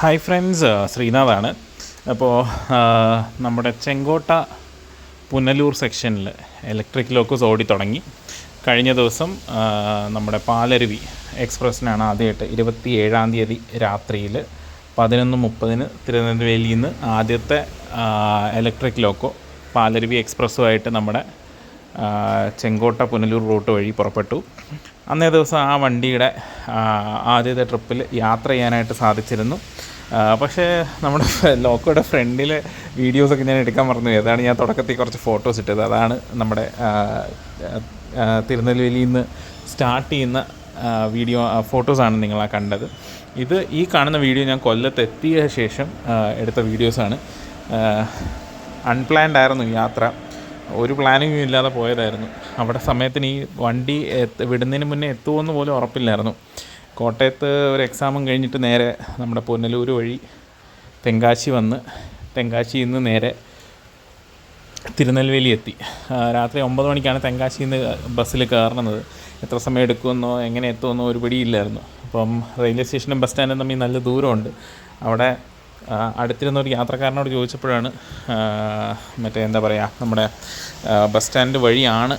Hi friends, ശ്രീനാഥാണ്. അപ്പോൾ നമ്മുടെ ചെങ്കോട്ട പുനലൂർ സെക്ഷനിൽ ഇലക്ട്രിക് ലോക്കോസ് ഓടി തുടങ്ങി. കഴിഞ്ഞ ദിവസം നമ്മുടെ പാലരുവി എക്സ്പ്രസ്സിനാണ് ആദ്യമായിട്ട് 27-ാം തീയതി രാത്രിയിൽ 11:30 തിരുനെൽവേലിയിൽ നിന്ന് ആദ്യത്തെ ഇലക്ട്രിക് ലോക്കോ പാലരുവി എക്സ്പ്രസ്സുമായിട്ട് നമ്മുടെ ചെങ്കോട്ട പുനലൂർ റൂട്ട് വഴി പുറപ്പെട്ടു. അന്നേ ദിവസം ആ വണ്ടിയുടെ ആദ്യത്തെ ട്രിപ്പിൽ യാത്ര ചെയ്യാനായിട്ട് സാധിച്ചിരുന്നു. പക്ഷേ നമ്മുടെ ലോക്കോയുടെ ഫ്രണ്ടിലെ വീഡിയോസൊക്കെ ഞാൻ എടുക്കാൻ മറന്നു. അതാണ് ഞാൻ തുടക്കത്തിൽ കുറച്ച് ഫോട്ടോസ് ഇട്ടത്. അതാണ് നമ്മുടെ തിരുനെൽവേലിയിൽ നിന്ന് സ്റ്റാർട്ട് ചെയ്യുന്ന വീഡിയോ ഫോട്ടോസാണ് നിങ്ങളാ കണ്ടത്. ഈ കാണുന്ന വീഡിയോ ഞാൻ കൊല്ലത്തെത്തിയ ശേഷം എടുത്ത വീഡിയോസാണ്. അൺപ്ലാൻഡ് ആയിരുന്നു യാത്ര, ഒരു പ്ലാനിങ്ങും ഇല്ലാതെ പോയതായിരുന്നു. അവിടെ സമയത്തിന് ഈ വണ്ടി വിടുന്നതിന് മുന്നേ എത്തുമെന്ന് പോലും ഉറപ്പില്ലായിരുന്നു. കോട്ടയത്ത് ഒരു എക്സാമും കഴിഞ്ഞിട്ട് നേരെ നമ്മുടെ പുനലൂർ വഴി തെങ്കാശി വന്ന് തെങ്കാശിയിൽ നിന്ന് നേരെ തിരുനെൽവേലി എത്തി. രാത്രി 9 മണിക്കാണ് തെങ്കാശിയിൽ നിന്ന് ബസ്സിൽ കയറുന്നത്. എത്ര സമയം എടുക്കുമെന്നോ എങ്ങനെ എത്തുമെന്നോ ഒരു പിടിയില്ലായിരുന്നു. അപ്പം റെയിൽവേ സ്റ്റേഷനും ബസ് സ്റ്റാൻഡും തമ്മിൽ നല്ല ദൂരമുണ്ട്. അവിടെ അടുത്തിരുന്ന ഒരു യാത്രക്കാരനോട് ചോദിച്ചപ്പോഴാണ് നമ്മുടെ ബസ് സ്റ്റാൻഡ് വഴിയാണ്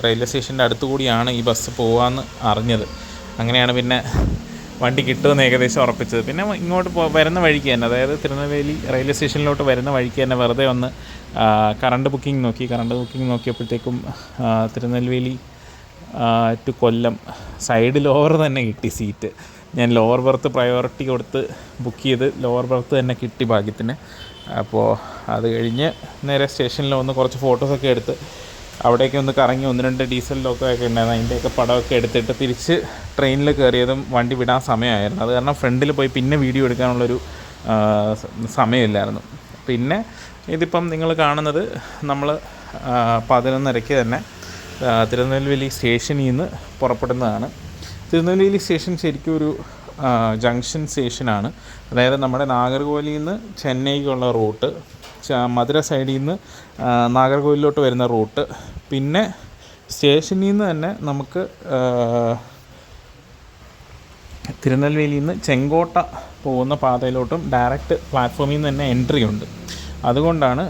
റെയിൽവേ സ്റ്റേഷൻ്റെ അടുത്തുകൂടിയാണ് ഈ ബസ് പോകാമെന്ന് അറിഞ്ഞത്. അങ്ങനെയാണ് പിന്നെ വണ്ടി കിട്ടുമെന്ന് ഏകദേശം ഉറപ്പിച്ചത്. പിന്നെ ഇങ്ങോട്ട് വരുന്ന വഴിക്ക് തന്നെ, അതായത് തിരുനെൽവേലി റെയിൽവേ സ്റ്റേഷനിലോട്ട് വരുന്ന വഴിക്ക് തന്നെ വെറുതെ ഒന്ന് കറണ്ട് ബുക്കിംഗ് നോക്കിയപ്പോഴത്തേക്കും Tirunelveli to Kollam side lower തന്നെ കിട്ടി സീറ്റ്. ഞാൻ ലോവർ ബർത്ത് പ്രയോറിറ്റി കൊടുത്ത് ബുക്ക് ചെയ്ത് ലോവർ ബർത്ത് തന്നെ കിട്ടി ഭാഗ്യത്തിന്. അപ്പോൾ അത് കഴിഞ്ഞ് നേരെ സ്റ്റേഷനിൽ വന്ന് കുറച്ച് ഫോട്ടോസൊക്കെ എടുത്ത് അവിടേക്ക് ഒന്ന് കറങ്ങി 1-2 ഡീസൽ ലോക്കമൊക്കെ ഉണ്ടായിരുന്നു. അതിൻ്റെയൊക്കെ പടമൊക്കെ എടുത്തിട്ട് തിരിച്ച് ട്രെയിനിൽ കയറിയതും വണ്ടി വിടാൻ സമയമായിരുന്നു. അത് കാരണം ഫ്രണ്ടിൽ പോയി പിന്നെ വീഡിയോ എടുക്കാനുള്ളൊരു സമയമില്ലായിരുന്നു. പിന്നെ ഇതിപ്പം നിങ്ങൾ കാണുന്നത് നമ്മൾ 11:30 തന്നെ തിരുനെൽവേലി സ്റ്റേഷനിൽ നിന്ന് പുറപ്പെടുന്നതാണ്. തിരുനെൽവേലി സ്റ്റേഷൻ ശരിക്കും ഒരു ജംഗ്ഷൻ സ്റ്റേഷനാണ്. അതായത് നമ്മുടെ നാഗർകോവിലിൽ നിന്ന് ചെന്നൈക്കുള്ള റൂട്ട്, മധുര സൈഡിൽ നിന്ന് നാഗർകോവിലോട്ട് വരുന്ന റൂട്ട്, പിന്നെ സ്റ്റേഷനിൽ നിന്ന് തന്നെ നമുക്ക് തിരുനെൽവേലിയിൽ നിന്ന് ചെങ്കോട്ട പോകുന്ന പാതയിലോട്ടും ഡയറക്റ്റ് പ്ലാറ്റ്ഫോമിൽ നിന്ന് തന്നെ എൻട്രി ഉണ്ട്. അതുകൊണ്ടാണ്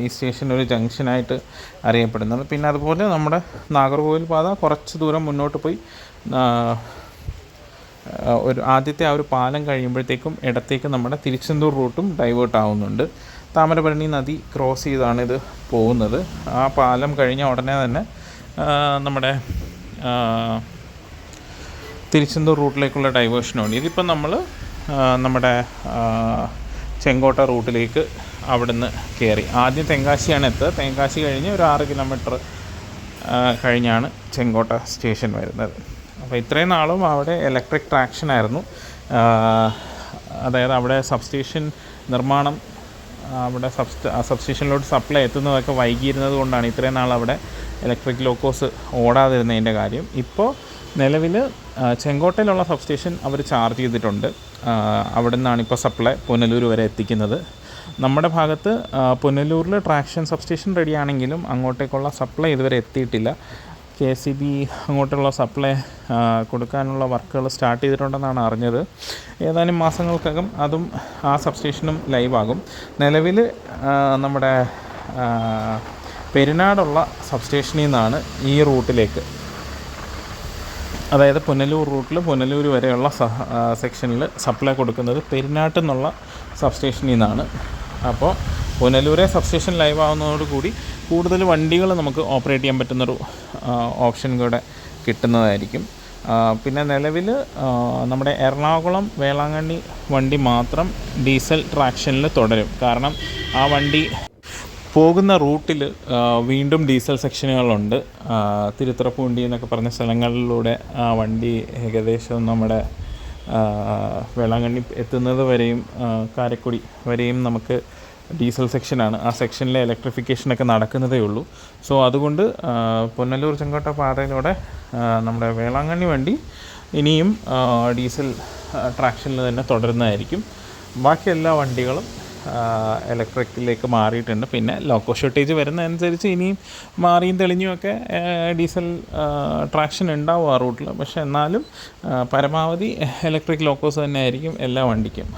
ഈ സ്റ്റേഷൻ ഒരു ജംഗ്ഷനായിട്ട് അറിയപ്പെടുന്നത്. പിന്നെ അതുപോലെ നമ്മുടെ നാഗർകോവിൽ പാത കുറച്ച് ദൂരം മുന്നോട്ട് പോയി ആദ്യത്തെ ആ ഒരു പാലം കഴിയുമ്പോഴത്തേക്കും ഇടത്തേക്ക് നമ്മുടെ തിരുച്ചെന്തൂർ റൂട്ടും ഡൈവേർട്ട് ആവുന്നുണ്ട്. താമരപരണി നദി ക്രോസ് ചെയ്താണ് ഇത് പോകുന്നത്. ആ പാലം കഴിഞ്ഞ ഉടനെ തന്നെ നമ്മുടെ തിരുച്ചെന്തൂർ റൂട്ടിലേക്കുള്ള ഡൈവേർഷനുണ്ട്. ഇതിപ്പം നമ്മൾ നമ്മുടെ ചെങ്കോട്ട റൂട്ടിലേക്ക് അവിടുന്ന് കയറി ആദ്യം തെങ്കാശിയാണ് എത്തുക. തെങ്കാശി കഴിഞ്ഞ് ഒരു 6 കിലോമീറ്റർ കഴിഞ്ഞാണ് ചെങ്കോട്ട സ്റ്റേഷൻ വരുന്നത്. അപ്പോൾ ഇത്രയും നാളും അവിടെ ഇലക്ട്രിക് ട്രാക്ഷനായിരുന്നു. അതായത് അവിടെ സബ്സ്റ്റേഷൻ നിർമ്മാണം, അവിടെ സബ്സ്റ്റേഷനിലോട്ട് സപ്ലൈ എത്തുന്നതൊക്കെ വൈകിയിരുന്നത് കൊണ്ടാണ് ഇത്രയും നാൾ അവിടെ ഇലക്ട്രിക് ലോക്കോസ് ഓടാതിരുന്നതിൻ്റെ കാര്യം. ഇപ്പോൾ നിലവിൽ ചെങ്കോട്ടയിലുള്ള സബ്സ്റ്റേഷൻ അവർ ചാർജ് ചെയ്തിട്ടുണ്ട്. അവിടെ നിന്നാണ് ഇപ്പോൾ സപ്ലൈ പുനലൂർ വരെ എത്തിക്കുന്നത്. നമ്മുടെ ഭാഗത്ത് പുനലൂരിൽ ട്രാക്ഷൻ സബ്സ്റ്റേഷൻ റെഡിയാണെങ്കിലും അങ്ങോട്ടേക്കുള്ള സപ്ലൈ ഇതുവരെ എത്തിയിട്ടില്ല. KCB അങ്ങോട്ടുള്ള സപ്ലൈ കൊടുക്കാനുള്ള വർക്കുകൾ സ്റ്റാർട്ട് ചെയ്തിട്ടുണ്ടെന്നാണ് അറിഞ്ഞത്. ഏതാനും മാസങ്ങൾക്കകം അതും ആ സബ്സ്റ്റേഷനും ലൈവാകും. നിലവിൽ നമ്മുടെ പെരിനാടുള്ള സബ്സ്റ്റേഷനിൽ നിന്നാണ് ഈ റൂട്ടിലേക്ക്, അതായത് പുനലൂർ റൂട്ടിൽ പുനലൂർ വരെയുള്ള സെക്ഷനിൽ സപ്ലൈ കൊടുക്കുന്നത് പെരിനാട്ടിൽ നിന്നുള്ള സബ്സ്റ്റേഷനിൽ നിന്നാണ്. അപ്പോൾ പുനലൂരെ സബ്സ്റ്റേഷൻ ലൈവ് ആവുന്നതോടുകൂടി കൂടുതൽ വണ്ടികൾ നമുക്ക് ഓപ്പറേറ്റ് ചെയ്യാൻ പറ്റുന്നൊരു ഓപ്ഷൻ കൂടെ കിട്ടുന്നതായിരിക്കും. പിന്നെ നിലവിൽ നമ്മുടെ എറണാകുളം വേളാങ്കണ്ണി വണ്ടി മാത്രം ഡീസൽ ട്രാക്ഷനിൽ തുടരും. കാരണം ആ വണ്ടി പോകുന്ന റൂട്ടിൽ വീണ്ടും ഡീസൽ സെക്ഷനുകളുണ്ട്. തിരുത്തുറപ്പൂണ്ടി എന്നൊക്കെ പറഞ്ഞ സ്ഥലങ്ങളിലൂടെ ആ വണ്ടി ഏകദേശം നമ്മുടെ വേളാങ്കണ്ണി എത്തുന്നത് വരെയും കാരക്കുടി വരെയും നമുക്ക് ഡീസൽ സെക്ഷനാണ്. ആ സെക്ഷനിലെ ഇലക്ട്രിഫിക്കേഷനൊക്കെ നടക്കുന്നതേ ഉള്ളൂ. സോ അതുകൊണ്ട് പുനലൂർ ചെങ്കോട്ട പാതയിലൂടെ നമ്മുടെ വേളാങ്കണ്ണി വണ്ടി ഇനിയും ഡീസൽ ട്രാക്ഷനിൽ തന്നെ തുടരുന്നതായിരിക്കും. ബാക്കി എല്ലാ വണ്ടികളും ഇലക്ട്രിക്കിലേക്ക് മാറിയിട്ടുണ്ട്. പിന്നെ ലോക്കോ ഷോർട്ടേജ് വരുന്നതനുസരിച്ച് ഇനിയും മാറിയും തെളിഞ്ഞുമൊക്കെ ഡീസൽ ട്രാക്ഷൻ ഉണ്ടാവും ആ റൂട്ടിൽ. പക്ഷേ എന്നാലും പരമാവധി ഇലക്ട്രിക് ലോക്കോസ് തന്നെ ആയിരിക്കും എല്ലാ വണ്ടിക്കും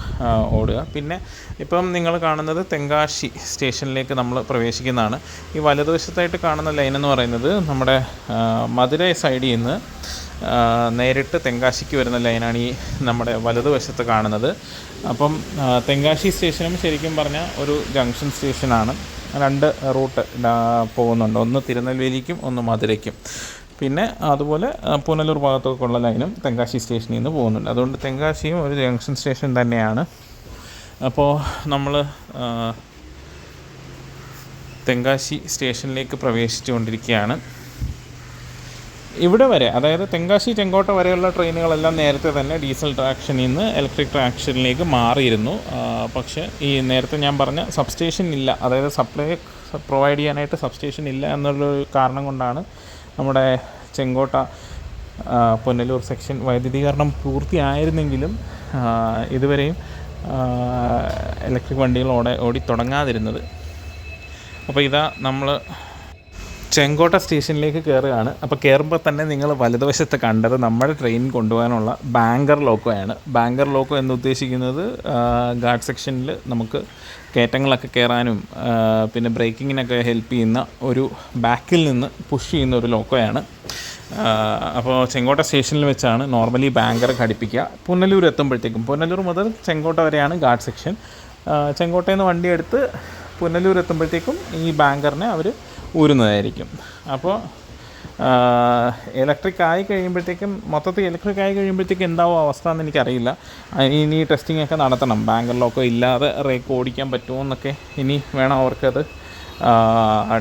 ഓടുക. പിന്നെ ഇപ്പം നിങ്ങൾ കാണുന്നത് തെങ്കാശി സ്റ്റേഷനിലേക്ക് നമ്മൾ പ്രവേശിക്കുന്നതാണ്. ഈ വലതുവശത്തായിട്ട് കാണുന്ന ലൈൻ എന്ന് പറയുന്നത് നമ്മുടെ മധുരൈ സൈഡിൽ നിന്ന് നേരിട്ട് തെങ്കാശിക്ക് വരുന്ന ലൈനാണ് ഈ നമ്മുടെ വലതുവശത്ത് കാണുന്നത്. അപ്പം തെങ്കാശി സ്റ്റേഷനും ശരിക്കും പറഞ്ഞാൽ ഒരു ജംഗ്ഷൻ സ്റ്റേഷനാണ്. 2 റൂട്ട് പോകുന്നുണ്ട്, ഒന്ന് തിരുനെൽവേലിക്കും ഒന്ന് മധുരയ്ക്കും. പിന്നെ അതുപോലെ പുനലൂർ ഭാഗത്തേക്കുള്ള ലൈനും തെങ്കാശി സ്റ്റേഷനിൽ നിന്ന് പോകുന്നുണ്ട്. അതുകൊണ്ട് തെങ്കാശിയും ഒരു ജംഗ്ഷൻ സ്റ്റേഷൻ തന്നെയാണ്. അപ്പോൾ നമ്മൾ തെങ്കാശി സ്റ്റേഷനിലേക്ക് പ്രവേശിച്ചുകൊണ്ടിരിക്കുകയാണ്. ഇവിടെ വരെ, അതായത് തെങ്കാശി ചെങ്കോട്ട വരെയുള്ള ട്രെയിനുകളെല്ലാം നേരത്തെ തന്നെ ഡീസൽ ട്രാക്ഷനിൽ നിന്ന് ഇലക്ട്രിക് ട്രാക്ഷനിലേക്ക് മാറിയിരുന്നു. പക്ഷേ ഈ നേരത്തെ ഞാൻ പറഞ്ഞ സബ്സ്റ്റേഷൻ ഇല്ല, അതായത് സപ്ലൈ പ്രൊവൈഡ് ചെയ്യാനായിട്ട് സബ്സ്റ്റേഷൻ ഇല്ല എന്നുള്ളൊരു കാരണം കൊണ്ടാണ് നമ്മുടെ ചെങ്കോട്ട പുനലൂർ സെക്ഷൻ വൈദ്യുതീകരണം പൂർത്തിയായിരുന്നെങ്കിലും ഇതുവരെയും ഇലക്ട്രിക് വണ്ടികൾ ഓടി തുടങ്ങാതിരുന്നത്. അപ്പോൾ ഇതാ നമ്മൾ ചെങ്കോട്ട സ്റ്റേഷനിലേക്ക് കയറുകയാണ്. അപ്പോൾ കയറുമ്പോൾ തന്നെ നിങ്ങൾ വലതുവശത്ത് കണ്ടത് നമ്മുടെ ട്രെയിൻ കൊണ്ടുപോകാനുള്ള ബാങ്കർ ലോക്കോയാണ്. ബാങ്കർ ലോക്കോ എന്ന് ഉദ്ദേശിക്കുന്നത് ഗാർഡ് സെക്ഷനിൽ നമുക്ക് കയറ്റങ്ങളൊക്കെ കയറാനും പിന്നെ ബ്രേക്കിങ്ങിനൊക്കെ ഹെൽപ്പ് ചെയ്യുന്ന ഒരു ബാക്കിൽ നിന്ന് പുഷ് ചെയ്യുന്ന ഒരു ലോക്കോയാണ്. അപ്പോൾ ചെങ്കോട്ട സ്റ്റേഷനിൽ വെച്ചാണ് നോർമലി ബാങ്കർ ഘടിപ്പിക്കുക. പുനലൂർ എത്തുമ്പോഴത്തേക്കും, പുനലൂർ മുതൽ ചെങ്കോട്ട വരെയാണ് ഗാർഡ് സെക്ഷൻ. ചെങ്കോട്ടയിൽ നിന്ന് വണ്ടി എടുത്ത് പുനലൂർ എത്തുമ്പോഴത്തേക്കും ഈ ബാങ്കറിനെ അവർ ഊരുന്നതായിരിക്കും. അപ്പോൾ ഇലക്ട്രിക് ആയി കഴിയുമ്പോഴത്തേക്കും, മൊത്തത്തിൽ ഇലക്ട്രിക് ആയി കഴിയുമ്പോഴത്തേക്കും എന്താവും അവസ്ഥ എന്ന് എനിക്കറിയില്ല. ഇനി ടെസ്റ്റിംഗ് ഒക്കെ നടത്തണം. ബാങ്കർ ലോക്കോ ഇല്ലാതെ റേക്ക് ഓടിക്കാൻ പറ്റുമോ എന്നൊക്കെ ഇനി വേണം അവർക്കത്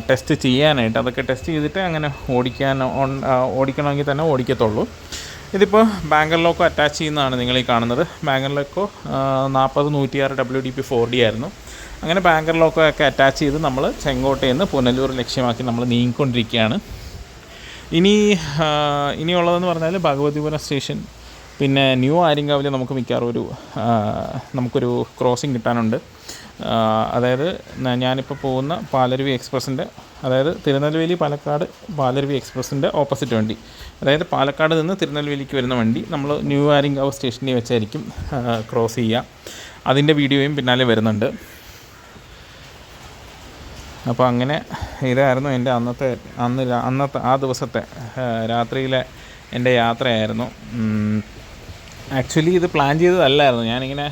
ടെസ്റ്റ് ചെയ്യാനായിട്ട്. അതൊക്കെ ടെസ്റ്റ് ചെയ്തിട്ട് അങ്ങനെ ഓടിക്കണമെങ്കിൽ തന്നെ ഓടിക്കത്തുള്ളൂ. ഇതിപ്പോൾ ബാങ്കർ ലോക്കോ അറ്റാച്ച് ചെയ്യുന്നതാണ് നിങ്ങളീ കാണുന്നത്. ബാങ്കർ ലോക്കോ 40-106 WDP 4D ആയിരുന്നു. അങ്ങനെ ബാങ്കർ ലോക്കോ ഒക്കെ അറ്റാച്ച് ചെയ്ത് നമ്മൾ ചെങ്കോട്ടയിൽ നിന്ന് പുനലൂർ ലക്ഷ്യമാക്കി നമ്മൾ നീങ്ങിക്കൊണ്ടിരിക്കുകയാണ്. ഇനിയുള്ളതെന്ന് പറഞ്ഞാൽ ഭഗവതിപുരം സ്റ്റേഷൻ, പിന്നെ ന്യൂ ആര്യങ്കാവിൽ നമുക്ക് മിക്കവാറും നമുക്കൊരു ക്രോസിങ് കിട്ടാനുണ്ട്. അതായത് ഞാനിപ്പോൾ പോകുന്ന പാലരുവി എക്സ്പ്രസിൻ്റെ, അതായത് തിരുനെൽവേലി പാലക്കാട് പാലരുവി എക്സ്പ്രസിൻ്റെ ഓപ്പോസിറ്റ് വണ്ടി, അതായത് പാലക്കാട് നിന്ന് തിരുനെൽവേലിക്ക് വരുന്ന വണ്ടി നമ്മൾ ന്യൂ ആര്യങ്കാവ് സ്റ്റേഷനിൽ വെച്ചായിരിക്കും ക്രോസ് ചെയ്യുക. അതിൻ്റെ വീഡിയോയും പിന്നാലെ വരുന്നുണ്ട്. അപ്പോൾ അങ്ങനെ ഇതായിരുന്നു എൻ്റെ അന്നത്തെ ആ ദിവസത്തെ രാത്രിയിലെ എൻ്റെ യാത്രയായിരുന്നു. ആക്ച്വലി ഇത് പ്ലാൻ ചെയ്തതല്ലായിരുന്നു. ഞാനിങ്ങനെ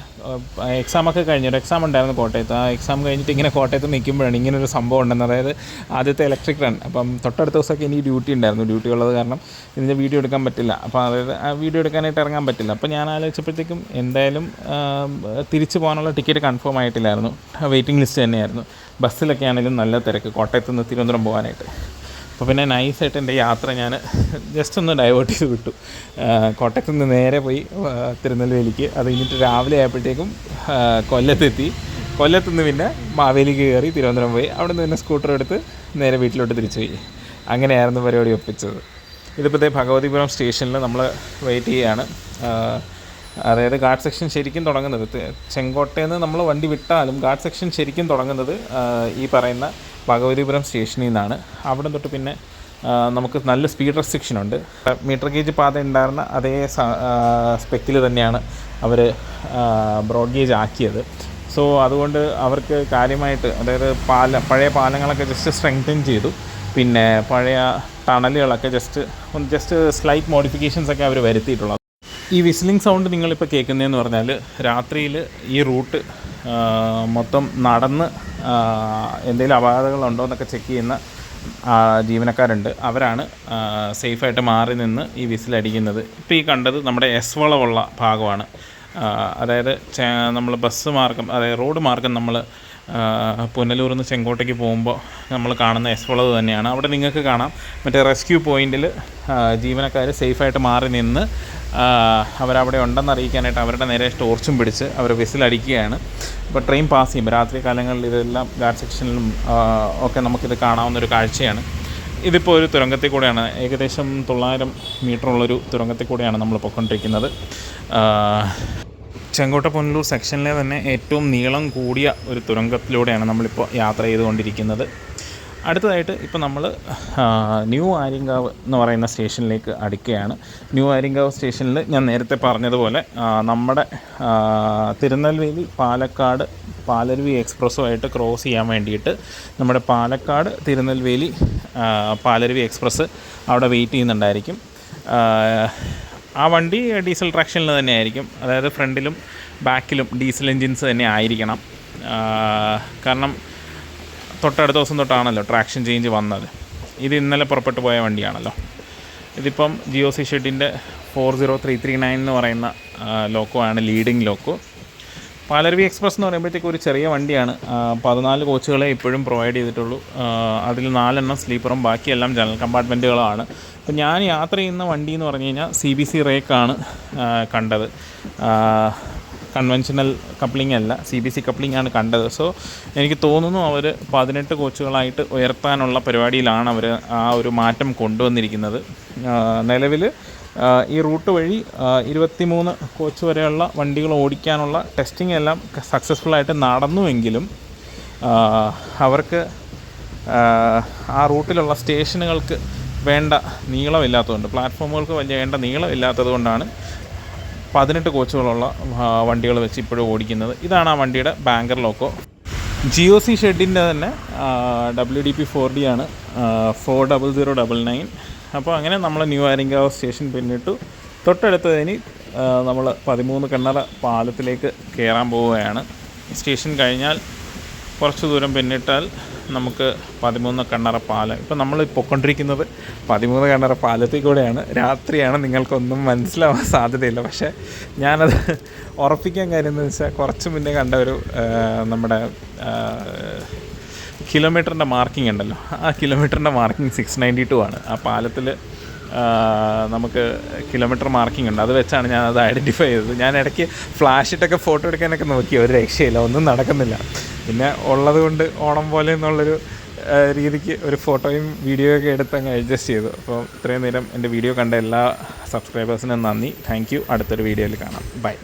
എക്സാമൊക്കെ കഴിഞ്ഞു, ഒരു എക്സാം ഉണ്ടായിരുന്നു കോട്ടയത്ത്. ആ എക്സാം കഴിഞ്ഞിട്ട് ഇങ്ങനെ കോട്ടയത്ത് നിൽക്കുമ്പോഴാണ് ഇങ്ങനൊരു സംഭവം ഉണ്ടെന്ന്, അതായത് ആദ്യത്തെ ഇലക്ട്രിക് റൺ. അപ്പം തൊട്ടടുത്ത ദിവസമൊക്കെ എനിക്ക് ഡ്യൂട്ടി ഉണ്ടായിരുന്നു. ഡ്യൂട്ടി ഉള്ളത് കാരണം ഇതിൻ്റെ വീഡിയോ എടുക്കാൻ പറ്റില്ല. അപ്പോൾ അതായത് ആ വീഡിയോ എടുക്കാനായിട്ട് ഇറങ്ങാൻ പറ്റില്ല. അപ്പോൾ ഞാൻ ആലോചിച്ചപ്പോഴത്തേക്കും എന്തായാലും തിരിച്ചു പോകാനുള്ള ടിക്കറ്റ് കൺഫേം ആയിട്ടില്ലായിരുന്നു. വെയിറ്റിംഗ് ലിസ്റ്റ് തന്നെയായിരുന്നു. ബസ്സിലൊക്കെ ആണെങ്കിലും നല്ല തിരക്ക്, കോട്ടയത്ത് നിന്ന് തിരുവനന്തപുരം പോകാനായിട്ട്. അപ്പോൾ പിന്നെ നൈസായിട്ട് എൻ്റെ യാത്ര ഞാൻ ജസ്റ്റ് ഒന്ന് ഡൈവേർട്ട് ചെയ്ത് വിട്ടു. കോട്ടയത്ത് നിന്ന് നേരെ പോയി തിരുനെൽവേലിക്ക്. അത് കഴിഞ്ഞിട്ട് രാവിലെ ആയപ്പോഴത്തേക്കും കൊല്ലത്തു നിന്ന് പിന്നെ മാവേലിക്ക് കയറി തിരുവനന്തപുരം പോയി. അവിടെ നിന്ന് പിന്നെ സ്കൂട്ടർ എടുത്ത് നേരെ വീട്ടിലോട്ട് തിരിച്ചു പോയി. അങ്ങനെയായിരുന്നു പരിപാടി ഒപ്പിച്ചത്. ഇതിപ്പോഴത്തെ ഭഗവതിപുരം സ്റ്റേഷനിൽ നമ്മൾ വെയിറ്റ് ചെയ്യുകയാണ്. അതായത് ഗാർഡ് സെക്ഷൻ ശരിക്കും തുടങ്ങുന്നത് ചെങ്കോട്ടയിൽ നിന്ന് നമ്മൾ വണ്ടി വിട്ടാലും ഗാർഡ് സെക്ഷൻ ശരിക്കും തുടങ്ങുന്നത് ഈ പറയുന്ന ഭഗവതിപുരം സ്റ്റേഷനിൽ നിന്നാണ്. അവിടെ തൊട്ട് പിന്നെ നമുക്ക് നല്ല സ്പീഡ് റെസ്ട്രിക്ഷൻ ഉണ്ട്. മീറ്റർ ഗേജ് പാത ഉണ്ടായിരുന്ന അതേ സ്പെക്കിൽ തന്നെയാണ് അവർ ബ്രോഡ് ഗേജ് ആക്കിയത്. സോ അതുകൊണ്ട് അവർക്ക് കാര്യമായിട്ട്, അതായത് പഴയ പാലങ്ങളൊക്കെ ജസ്റ്റ് സ്ട്രെങ്തൻ ചെയ്തു. പിന്നെ പഴയ ടണലുകളൊക്കെ ജസ്റ്റ് സ്ലൈറ്റ് മോഡിഫിക്കേഷൻസൊക്കെ അവർ വരുത്തിയിട്ടുള്ളത്. ഈ വിസിലിംഗ് സൗണ്ട് നിങ്ങളിപ്പോൾ കേൾക്കുന്നതെന്ന് പറഞ്ഞാൽ രാത്രിയിൽ ഈ റൂട്ട് മൊത്തം നടന്ന് എന്തെങ്കിലും അപാകതകളുണ്ടോ എന്നൊക്കെ ചെക്ക് ചെയ്യുന്ന ജീവനക്കാരുണ്ട്. അവരാണ് സേഫായിട്ട് മാറി നിന്ന് ഈ വിസിലടിക്കുന്നത്. ഇപ്പോൾ ഈ കണ്ടത് നമ്മുടെ എസ് വളവുള്ള ഭാഗമാണ്. അതായത് നമ്മൾ ബസ് മാർഗം, അതായത് റോഡ് മാർഗം നമ്മൾ പുനലൂരിൽ നിന്ന് ചെങ്കോട്ടയ്ക്ക് പോകുമ്പോൾ നമ്മൾ കാണുന്ന എസ് വളവ് തന്നെയാണ്. അവിടെ നിങ്ങൾക്ക് കാണാം മറ്റേ റെസ്ക്യൂ പോയിൻറ്റിൽ ജീവനക്കാർ സേഫായിട്ട് മാറി നിന്ന് അവരവിടെ ഉണ്ടെന്ന് അറിയിക്കാനായിട്ട് അവരുടെ നേരെ ടോർച്ചും പിടിച്ച് അവർ വിസിലടിക്കുകയാണ്. ഇപ്പോൾ ട്രെയിൻ പാസ് ചെയ്യുമ്പോൾ രാത്രി കാലങ്ങളിൽ ഇതെല്ലാം ഗാർഡ് സെക്ഷനിലും ഒക്കെ നമുക്കിത് കാണാവുന്നൊരു കാഴ്ചയാണ്. ഇതിപ്പോൾ ഒരു തുരങ്കത്തിൽ കൂടെയാണ്, ഏകദേശം 900 മീറ്ററുള്ളൊരു തുരങ്കത്തിൽ കൂടെയാണ് നമ്മൾ പോയിക്കൊണ്ടിരിക്കുന്നത്. ചെങ്കോട്ട പുനലൂർ സെക്ഷനിലെ തന്നെ ഏറ്റവും നീളം കൂടിയ ഒരു തുരങ്കത്തിലൂടെയാണ് നമ്മളിപ്പോൾ യാത്ര ചെയ്തുകൊണ്ടിരിക്കുന്നത്. അടുത്തതായിട്ട് ഇപ്പോൾ നമ്മൾ ന്യൂ ആര്യങ്കാവ് എന്ന് പറയുന്ന സ്റ്റേഷനിലേക്ക് അടുക്കുകയാണ്. ന്യൂ ആര്യങ്കാവ് സ്റ്റേഷനിൽ ഞാൻ നേരത്തെ പറഞ്ഞതുപോലെ നമ്മുടെ തിരുനെൽവേലി പാലക്കാട് പാലരുവി എക്സ്പ്രസ്സുമായിട്ട് ക്രോസ് ചെയ്യാൻ വേണ്ടിയിട്ട് നമ്മുടെ പാലക്കാട് തിരുനെൽവേലി പാലരുവി എക്സ്പ്രസ് അവിടെ വെയിറ്റ് ചെയ്യുന്നുണ്ടായിരിക്കും. ആ വണ്ടി ഡീസൽ ട്രാക്ഷനിൽ തന്നെ ആയിരിക്കും, അതായത് ഫ്രണ്ടിലും ബാക്കിലും ഡീസൽ എൻജിൻസ് തന്നെ ആയിരിക്കണം. കാരണം തൊട്ടടുത്ത ദിവസം തൊട്ടാണല്ലോ ട്രാക്ഷൻ ചേഞ്ച് വന്നത്. ഇത് ഇന്നലെ പുറപ്പെട്ടു പോയ വണ്ടിയാണല്ലോ. ഇതിപ്പം GOC ഷെഡിൻ്റെ 40339 എന്ന് പറയുന്ന ലോക്കോ ആണ് ലീഡിങ് ലോക്കോ. പാലരുവി എക്സ്പ്രസ് എന്ന് പറയുമ്പോഴത്തേക്ക് ഒരു ചെറിയ വണ്ടിയാണ്. 14 കോച്ചുകളെ ഇപ്പോഴും പ്രൊവൈഡ് ചെയ്തിട്ടുള്ളൂ. അതിൽ 4 സ്ലീപ്പറും ബാക്കിയെല്ലാം ജനറൽ കമ്പാർട്ട്മെൻറ്റുകളാണ്. അപ്പോൾ ഞാൻ യാത്ര ചെയ്യുന്ന വണ്ടി എന്ന് പറഞ്ഞു കഴിഞ്ഞാൽ CBC റേക്കാണ് കണ്ടത്. കൺവെൻഷണൽ കപ്ലിംഗ് അല്ല, CBC കപ്ലിംഗ് ആണ് കണ്ടത്. സോ എനിക്ക് തോന്നുന്നു അവർ 18 കോച്ചുകളായിട്ട് ഉയർത്താനുള്ള പരിപാടിയിലാണ് അവർ ആ ഒരു മാറ്റം കൊണ്ടുവന്നിരിക്കുന്നത്. നിലവിൽ ഈ റൂട്ട് വഴി 23 കോച്ച് വരെയുള്ള വണ്ടികൾ ഓടിക്കാനുള്ള ടെസ്റ്റിംഗ് എല്ലാം സക്സസ്ഫുള്ളായിട്ട് നടന്നുവെങ്കിലും അവർക്ക് ആ റൂട്ടിലുള്ള സ്റ്റേഷനുകൾക്ക് വേണ്ട നീളമില്ലാത്തതുകൊണ്ട്, പ്ലാറ്റ്ഫോമുകൾക്ക് വേണ്ട നീളമില്ലാത്തത് കൊണ്ടാണ് 18 കോച്ചുകളുള്ള വണ്ടികൾ വെച്ച് ഇപ്പോഴും ഓടിക്കുന്നത്. ഇതാണ് ആ വണ്ടിയുടെ ബാങ്കർ ലോക്കോ. GOC ഷെഡിൻ്റെ തന്നെ WDP 4D ആണ് 40099. അപ്പോൾ അങ്ങനെ നമ്മൾ ന്യൂ ആര്യങ്കാവ് സ്റ്റേഷൻ പിന്നിട്ടു. തൊട്ടടുത്തതിന് നമ്മൾ 13 കണ്ണറ പാലത്തിലേക്ക് കയറാൻ പോവുകയാണ്. സ്റ്റേഷൻ കഴിഞ്ഞാൽ കുറച്ച് ദൂരം പിന്നിട്ടാൽ നമുക്ക് 13 കണ്ണറ പാലം. ഇപ്പം നമ്മൾ പൊയ്ക്കൊണ്ടിരിക്കുന്നത് 13 കണ്ണറ പാലത്തിൽ കൂടെയാണ്. രാത്രിയാണ്, നിങ്ങൾക്കൊന്നും മനസ്സിലാവാൻ സാധ്യതയില്ല. പക്ഷേ ഞാനത് ഉറപ്പിക്കാൻ കാര്യം എന്ന് വെച്ചാൽ കുറച്ച് മുന്നേ കണ്ട ഒരു നമ്മുടെ കിലോമീറ്ററിൻ്റെ മാർക്കിംഗ് ഉണ്ടല്ലോ, ആ കിലോമീറ്ററിൻ്റെ മാർക്കിംഗ് 692 ആണ്. ആ പാലത്തിൽ നമുക്ക് കിലോമീറ്റർ മാർക്കിംഗ് ഉണ്ട്. അത് വെച്ചാണ് ഞാനത് ഐഡൻറ്റിഫൈ ചെയ്തത്. ഞാൻ ഇടയ്ക്ക് ഫ്ലാഷ് ഇട്ടൊക്കെ ഫോട്ടോ എടുക്കാനൊക്കെ നോക്കി, ഒരു രക്ഷയില്ല, ഒന്നും നടക്കുന്നില്ല. പിന്നെ ഉള്ളത് കൊണ്ട് ഓണം പോലെ എന്നുള്ളൊരു രീതിക്ക് ഒരു ഫോട്ടോയും വീഡിയോയൊക്കെ എടുത്ത് അങ്ങ് അഡ്ജസ്റ്റ് ചെയ്തു. അപ്പോൾ ഇത്രയും നേരം എൻ്റെ വീഡിയോ കണ്ട എല്ലാ സബ്സ്ക്രൈബേഴ്സിനും നന്ദി. Thank you. അടുത്തൊരു വീഡിയോയിൽ കാണാം. ബൈ.